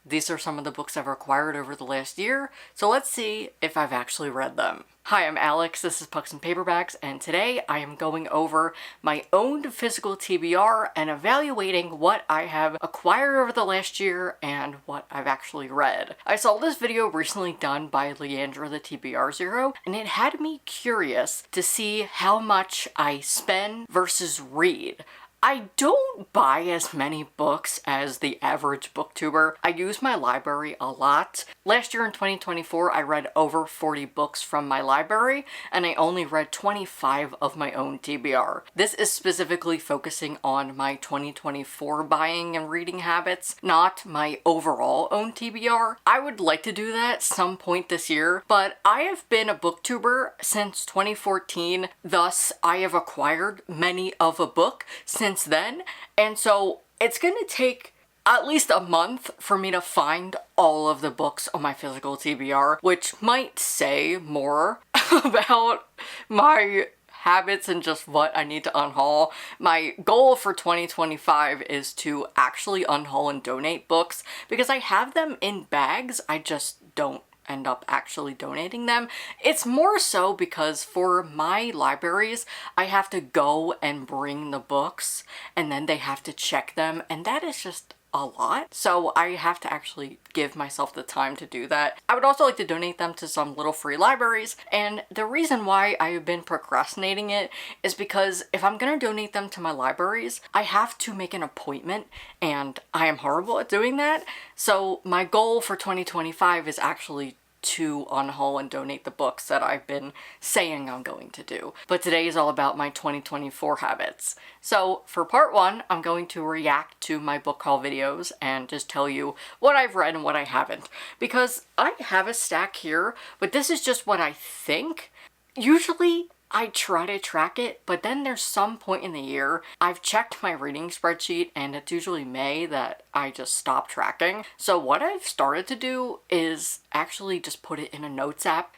These are some of the books I've acquired over the last year, so let's see if I've actually read them. Hi, I'm Alex, this is Pucks and Paperbacks, and today I am going over my own physical TBR and evaluating what I have acquired over the last year and what I've actually read. I saw this video recently done by Leandra the TBR Zero, and it had me curious to see how much I spend versus read. I don't buy as many books as the average booktuber. I use my library a lot. Last year in 2024, I read over 40 books from my library, and I only read 25 of my own TBR. This is specifically focusing on my 2024 buying and reading habits, not my overall own TBR. I would like to do that some point this year, but I have been a booktuber since 2014, thus I have acquired many of a book since then, and so it's gonna take at least a month for me to find all of the books on my physical TBR, which might say more about my habits and just what I need to unhaul. My goal for 2025 is to actually unhaul and donate books because I have them in bags, I just don't end up actually donating them. It's more so because for my libraries, I have to go and bring the books and then they have to check them, and that is just a lot. So I have to actually give myself the time to do that. I would also like to donate them to some little free libraries, and the reason why I have been procrastinating it is because if I'm gonna donate them to my libraries, I have to make an appointment, and I am horrible at doing that. So my goal for 2025 is actually to unhaul and donate the books that I've been saying I'm going to do. But today is all about my 2024 habits. So for part one, I'm going to react to my book haul videos and just tell you what I've read and what I haven't. Because I have a stack here, but this is just what I think. Usually, I try to track it, but then there's some point in the year, I've checked my reading spreadsheet and it's usually May that I just stop tracking. So what I've started to do is actually just put it in a notes app,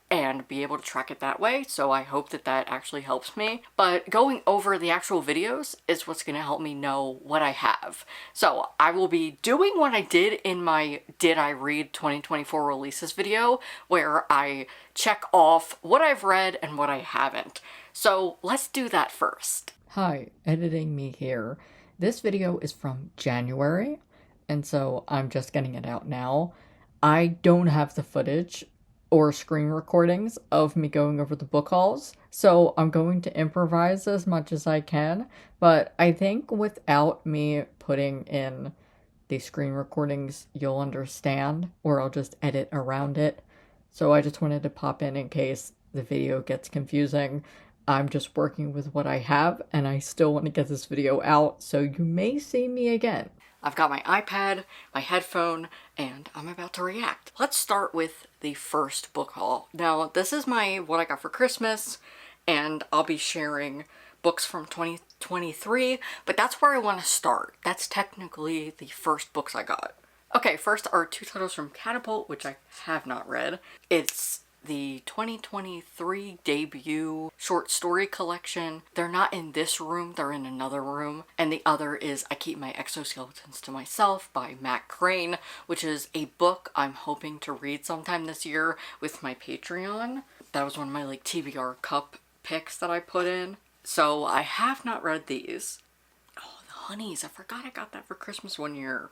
and be able to track it that way. So I hope that that actually helps me. But going over the actual videos is what's going to help me know what I have. So I will be doing what I did in my Did I Read 2024 releases video, where I check off what I've read and what I haven't. So let's do that first. Hi, editing me here. This video is from January, and so I'm just getting it out now. I don't have the footage or screen recordings of me going over the book hauls, so I'm going to improvise as much as I can, but I think without me putting in the screen recordings, you'll understand, or I'll just edit around it. So I just wanted to pop in case the video gets confusing. I'm just working with what I have, and I still want to get this video out, so you may see me again. I've got my iPad, my headphone, and I'm about to react. Let's start with the first book haul. Now, this is what I got for Christmas, and I'll be sharing books from 2023, but that's where I want to start. That's technically the first books I got. Okay, first are two titles from Catapult, which I have not read. It's the 2023 debut short story collection. They're not in this room, they're in another room. And the other is I Keep My Exoskeletons to Myself by Matt Crane, which is a book I'm hoping to read sometime this year with my Patreon. That was one of my TBR cup picks that I put in. So I have not read these. Oh, the Honeys, I forgot I got that for Christmas one year.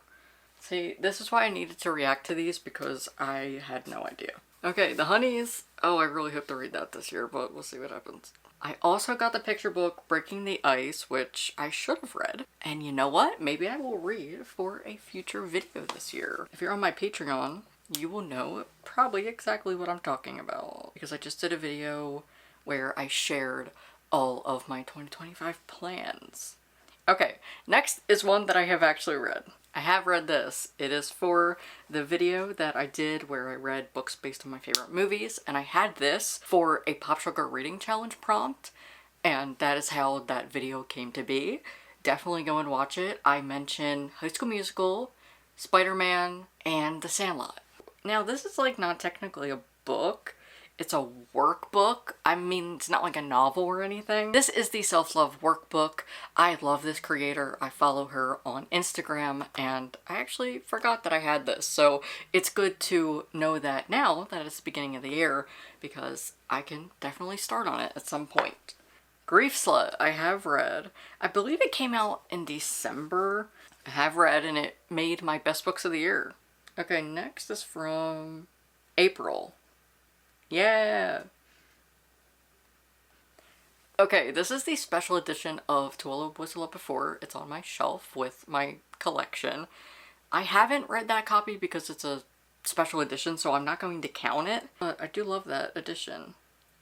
See, this is why I needed to react to these, because I had no idea. Okay, The Honeys. Oh, I really hope to read that this year, but we'll see what happens. I also got the picture book Breaking the Ice, which I should have read. And you know what? Maybe I will read for a future video this year. If you're on my Patreon, you will know probably exactly what I'm talking about, because I just did a video where I shared all of my 2025 plans. Okay, next is one that I have actually read. I have read this. It is for the video that I did where I read books based on my favorite movies, and I had this for a Pop Sugar Reading Challenge prompt, and that is how that video came to be. Definitely go and watch it. I mention High School Musical, Spider-Man, and The Sandlot. Now, this is not technically a book. It's a workbook. I mean, it's not like a novel or anything. This is the self-love workbook. I love this creator. I follow her on Instagram, and I actually forgot that I had this. So it's good to know that now that it's the beginning of the year, because I can definitely start on it at some point. Grief Slut, I have read. I believe it came out in December. I have read, and it made my best books of the year. Okay, next is from April. Yeah! Okay, this is the special edition of To All Whistle Up Before. It's on my shelf with my collection. I haven't read that copy because it's a special edition, so I'm not going to count it, but I do love that edition.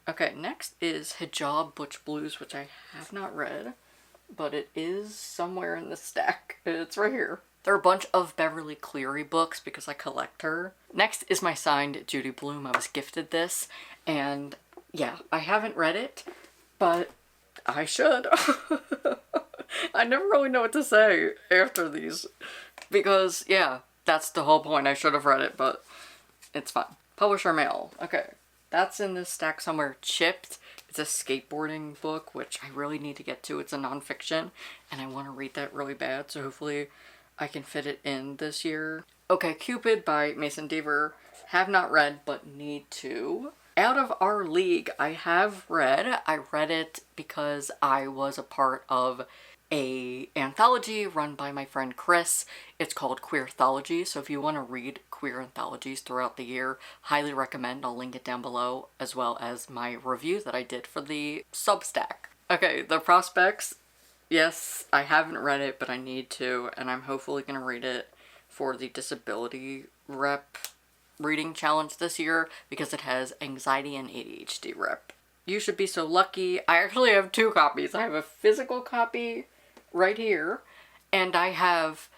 Okay, next is Hijab Butch Blues, which I have not read, but it is somewhere in the stack. It's right here. There are a bunch of Beverly Cleary books because I collect her. Next is my signed Judy Blume. I was gifted this, and yeah, I haven't read it, but I should. I never really know what to say after these, because yeah, that's the whole point. I should have read it, but it's fine. Publisher mail. Okay, that's in this stack somewhere. Chipped. It's a skateboarding book, which I really need to get to. It's a nonfiction, and I want to read that really bad, so hopefully I can fit it in this year. Okay, Cupid by Mason Deaver. Have not read, but need to. Out of Our League, I have read. I read it because I was a part of a anthology run by my friend Chris. It's called Queerthology, so if you want to read queer anthologies throughout the year, highly recommend. I'll link it down below, as well as my review that I did for the Substack. Okay, The Prospects. Yes, I haven't read it, but I need to, and I'm hopefully going to read it for the disability rep reading challenge this year because it has anxiety and ADHD rep. You Should Be So Lucky. I actually have two copies. I have a physical copy right here, and I have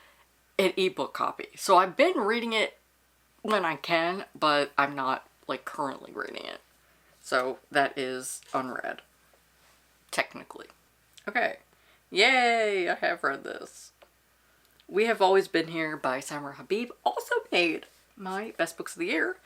an ebook copy. So I've been reading it when I can, but I'm not like currently reading it. So that is unread, technically. Okay. Yay! I have read this. We Have Always Been Here by Samar Habib also made my best books of the year,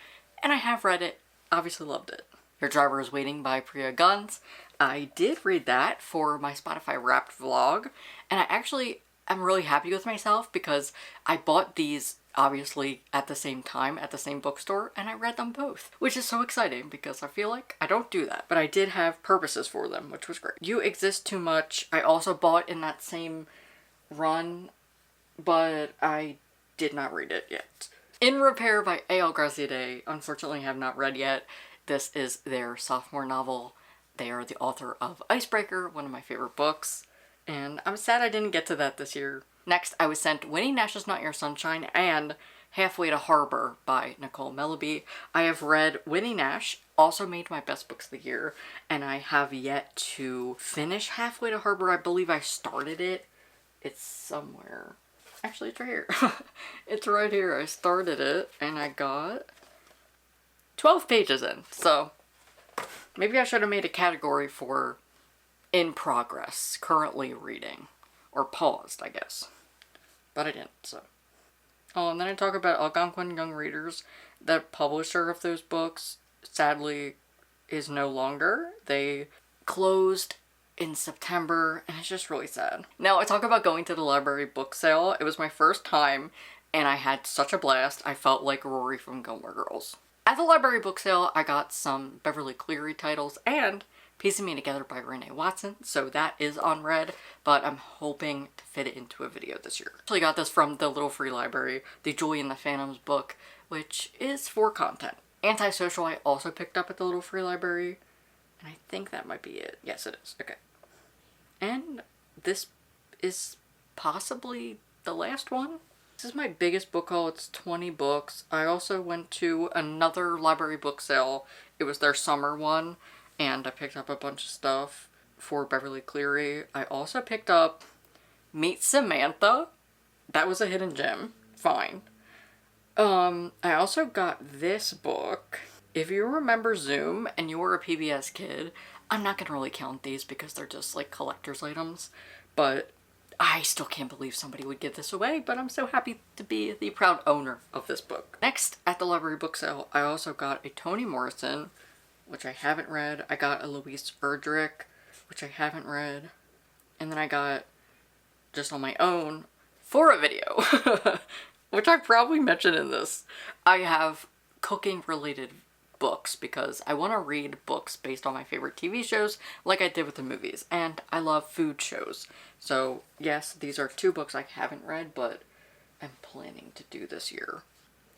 and I have read it. Obviously loved it. Your Driver Is Waiting by Priya Guns. I did read that for my Spotify Wrapped vlog, and I actually am really happy with myself because I bought these obviously at the same time at the same bookstore, and I read them both, which is so exciting because I feel like I don't do that, but I did have purposes for them, which was great. You Exist Too Much, I also bought in that same run, but I did not read it yet. In Repair by A.L. Graciete, unfortunately have not read yet. This is their sophomore novel. They are the author of Icebreaker, one of my favorite books, and I'm sad I didn't get to that this year. Next, I was sent Winnie Nash's Not Your Sunshine and Halfway to Harbor by Nicole Melleby. I have read Winnie Nash, also made my best books of the year, and I have yet to finish Halfway to Harbor. I believe I started it. It's somewhere. Actually, it's right here. It's right here. I started it, and I got 12 pages in, so maybe I should have made a category for in progress, currently reading, or paused, I guess. But I didn't, so. Oh, and then I talk about Algonquin Young Readers. The publisher of those books, sadly, is no longer. They closed in September, and it's just really sad. Now, I talk about going to the library book sale. It was my first time, and I had such a blast. I felt like Rory from Gilmore Girls. At the library book sale, I got some Beverly Cleary titles and Piecing Me Together by Renee Watson, so that is unread, but I'm hoping to fit it into a video this year. I actually got this from the Little Free Library, the Joy in the Phantoms book, which is for content. Antisocial I also picked up at the Little Free Library, and I think that might be it. Yes, it is. Okay. And this is possibly the last one. This is my biggest book haul. It's 20 books. I also went to another library book sale. It was their summer one, and I picked up a bunch of stuff for Beverly Cleary. I also picked up Meet Samantha. That was a hidden gem. Fine. I also got this book. If you remember Zoom and you were a PBS kid, I'm not gonna really count these because they're just like collector's items, but I still can't believe somebody would give this away, but I'm so happy to be the proud owner of this book. Next, at the library book sale, I also got a Toni Morrison which I haven't read. I got a Louise Erdrich, which I haven't read. And then I got, just on my own, for a video, which I probably mentioned in this, I have cooking related books because I want to read books based on my favorite TV shows like I did with the movies, and I love food shows. So yes, these are 2 books I haven't read, but I'm planning to do this year.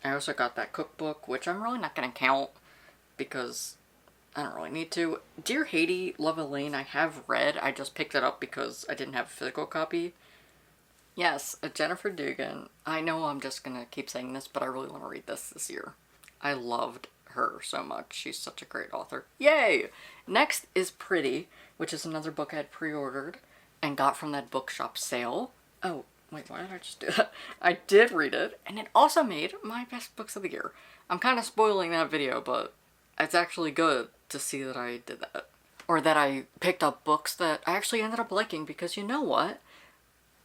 I also got that cookbook, which I'm really not going to count because I don't really need to. Dear Haiti, Love Elaine, I have read. I just picked it up because I didn't have a physical copy. Yes, Jennifer Dugan. I know I'm just gonna keep saying this, but I really want to read this year. I loved her so much. She's such a great author. Yay! Next is Pretty, which is another book I had pre-ordered and got from that bookshop sale. Oh, wait, why did I just do that? I did read it, and it also made my best books of the year. I'm kind of spoiling that video, but it's actually good to see that I did that. Or that I picked up books that I actually ended up liking, because you know what?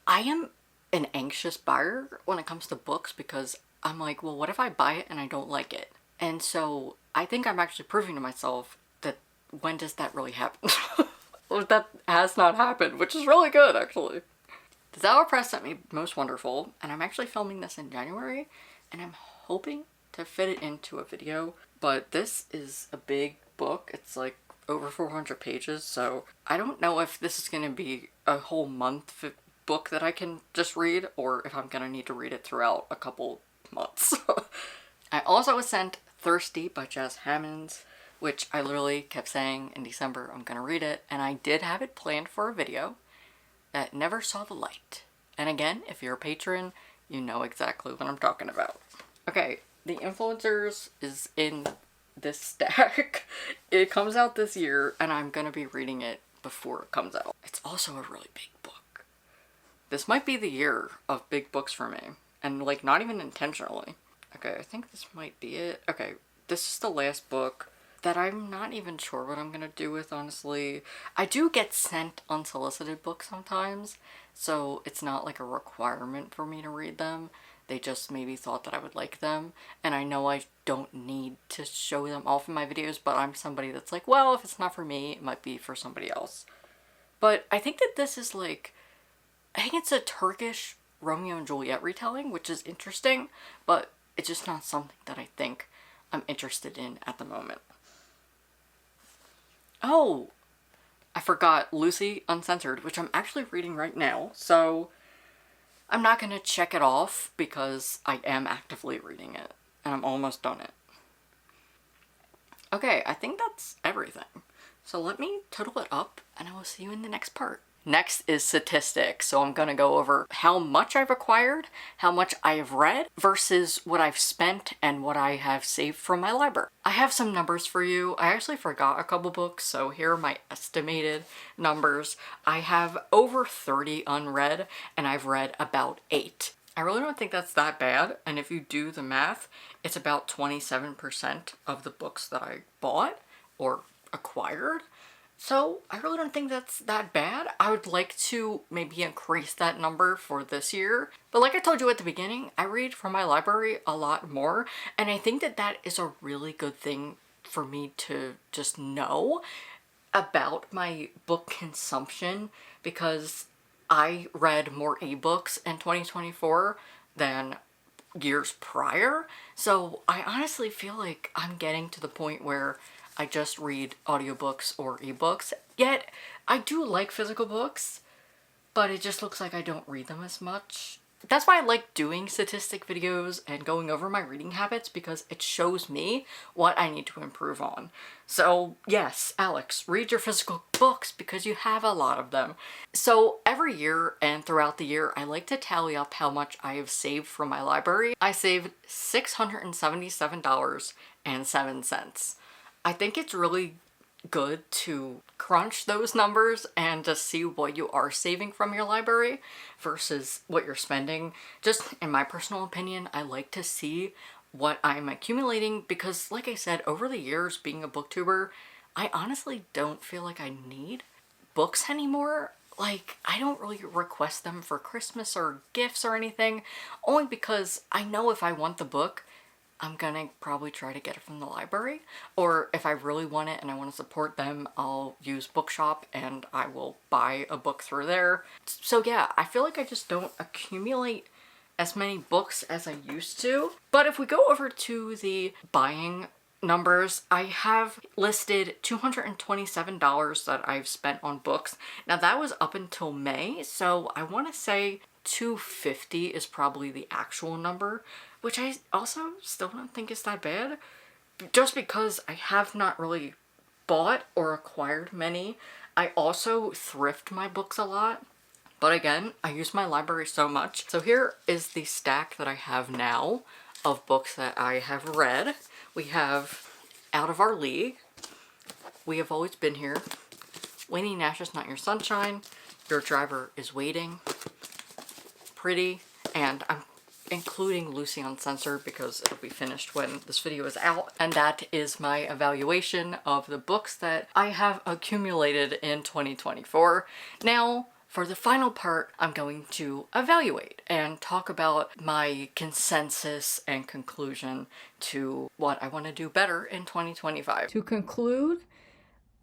I am an anxious buyer when it comes to books because I'm like, well, what if I buy it and I don't like it? And so I think I'm actually proving to myself that when does that really happen? Well, that has not happened, which is really good, actually. The Zauer Press sent me Most Wonderful, and I'm actually filming this in January, and I'm hoping to fit it into a video, but this is a big book. It's like over 400 pages, so I don't know if this is going to be a whole month book that I can just read, or if I'm gonna need to read it throughout a couple months. I also was sent Thirsty by Jazz Hammonds, which I literally kept saying in December I'm gonna read it, and I did have it planned for a video that never saw the light. And again, if you're a patron, you know exactly what I'm talking about. Okay, The Influencers is in this stack. It comes out this year, and I'm gonna be reading it before it comes out. It's also a really big book. This might be the year of big books for me, and like not even intentionally. Okay, I think this might be it. Okay, this is the last book that I'm not even sure what I'm gonna do with, honestly. I do get sent unsolicited books sometimes, so it's not like a requirement for me to read them. They just maybe thought that I would like them, and I know I don't need to show them off in my videos, but I'm somebody that's like, well, if it's not for me, it might be for somebody else. But I think that this is like, I think it's a Turkish Romeo and Juliet retelling, which is interesting, but it's just not something that I think I'm interested in at the moment. Oh, I forgot Lucy Uncensored, which I'm actually reading right now, so I'm not going to check it off because I am actively reading it, and I'm almost done it. Okay, I think that's everything. So let me total it up, and I will see you in the next part. Next is statistics, so I'm going to go over how much I've acquired, how much I have read, versus what I've spent and what I have saved from my library. I have some numbers for you. I actually forgot a couple books, so here are my estimated numbers. I have over 30 unread, and I've read about 8. I really don't think that's that bad, and if you do the math, it's about 27% of the books that I bought or acquired. So I really don't think that's that bad. I would like to maybe increase that number for this year. But like I told you at the beginning, I read from my library a lot more, and I think that that is a really good thing for me to just know about my book consumption, because I read more ebooks in 2024 than years prior. So I honestly feel like I'm getting to the point where I just read audiobooks or ebooks. Yet, I do like physical books, but it just looks like I don't read them as much. That's why I like doing statistic videos and going over my reading habits, because it shows me what I need to improve on. So yes, Alex, read your physical books because you have a lot of them. So every year and throughout the year, I like to tally up how much I have saved from my library. I saved $677.07. I think it's really good to crunch those numbers and just see what you are saving from your library versus what you're spending. Just in my personal opinion, I like to see what I'm accumulating because, like I said, over the years being a booktuber, I honestly don't feel like I need books anymore. Like, I don't really request them for Christmas or gifts or anything, only because I know if I want the book, I'm gonna probably try to get it from the library, or if I really want it and I want to support them, I'll use Bookshop and I will buy a book through there. So yeah, I feel like I just don't accumulate as many books as I used to. But if we go over to the buying numbers, I have listed $227 that I've spent on books. Now that was up until May, so I want to say 250 is probably the actual number, which I also still don't think is that bad, just because I have not really bought or acquired many. I also thrift my books a lot, but again, I use my library so much. So here is the stack that I have now of books that I have read. We have Out of Our League, We Have Always Been Here, Winnie Nash's Not Your Sunshine, Your Driver Is Waiting, Pretty, and I'm including Lucy Uncensored because it'll be finished when this video is out. And that is my evaluation of the books that I have accumulated in 2024. Now, for the final part, I'm going to evaluate and talk about my consensus and conclusion to what I want to do better in 2025. To conclude,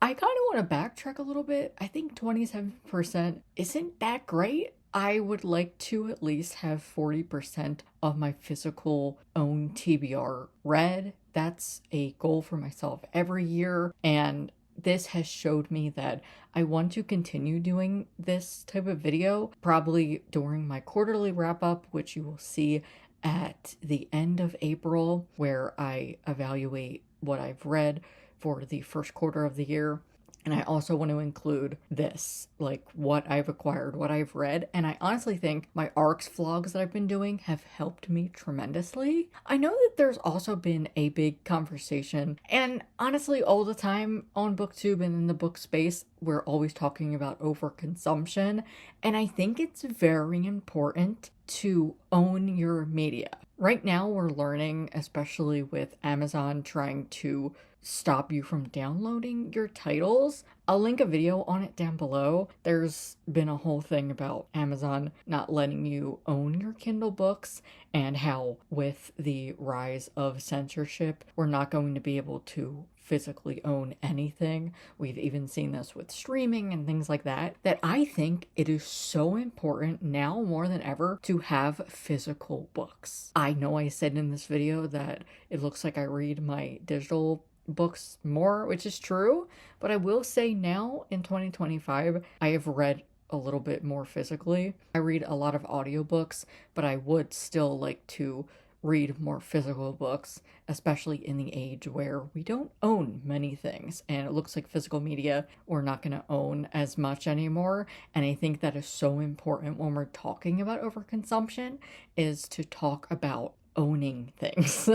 I kind of want to backtrack a little bit. I think 27% isn't that great. I would like to at least have 40% of my physical own TBR read. That's a goal for myself every year, and this has showed me that I want to continue doing this type of video, probably during my quarterly wrap-up, which you will see at the end of April, where I evaluate what I've read for the first quarter of the year. And I also want to include this, like what I've acquired, what I've read. And I honestly think my ARCs vlogs that I've been doing have helped me tremendously. I know that there's also been a big conversation, and honestly all the time on BookTube and in the book space, we're always talking about overconsumption. And I think it's very important to own your media. Right now we're learning, especially with Amazon trying to stop you from downloading your titles. I'll link a video on it down below. There's been a whole thing about Amazon not letting you own your Kindle books, and how with the rise of censorship, we're not going to be able to physically own anything. We've even seen this with streaming and things like that, that I think it is so important now more than ever to have physical books. I know I said in this video that it looks like I read my digital books more, which is true, but I will say now in 2025 I have read a little bit more physically. I read a lot of audiobooks, but I would still like to read more physical books, especially in the age where we don't own many things, and it looks like physical media we're not going to own as much anymore. And I think that is so important when we're talking about overconsumption, is to talk about owning things.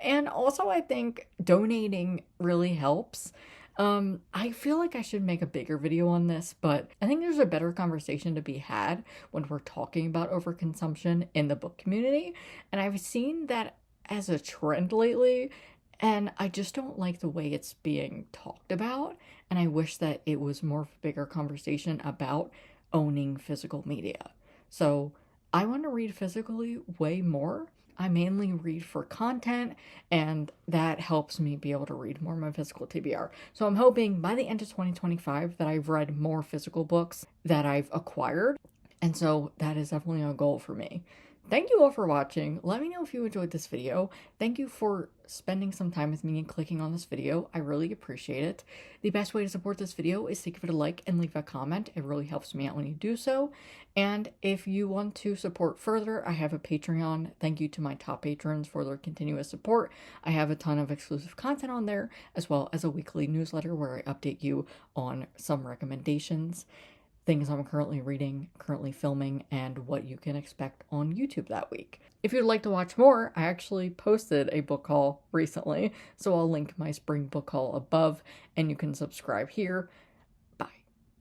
And also I think donating really helps. I feel like I should make a bigger video on this, but I think there's a better conversation to be had when we're talking about overconsumption in the book community. And I've seen that as a trend lately, and I just don't like the way it's being talked about. And I wish that it was more of a bigger conversation about owning physical media. So I want to read physically way more. I mainly read for content, and that helps me be able to read more of my physical TBR. So I'm hoping by the end of 2025 that I've read more physical books that I've acquired. And so that is definitely a goal for me. Thank you all for watching. Let me know if you enjoyed this video. Thank you for spending some time with me and clicking on this video. I really appreciate it. The best way to support this video is to give it a like and leave a comment. It really helps me out when you do so. And if you want to support further, I have a Patreon. Thank you to my top patrons for their continuous support. I have a ton of exclusive content on there, as well as a weekly newsletter where I update you on some recommendations, things I'm currently reading, currently filming, and what you can expect on YouTube that week. If you'd like to watch more, I actually posted a book haul recently, so I'll link my spring book haul above, and you can subscribe here.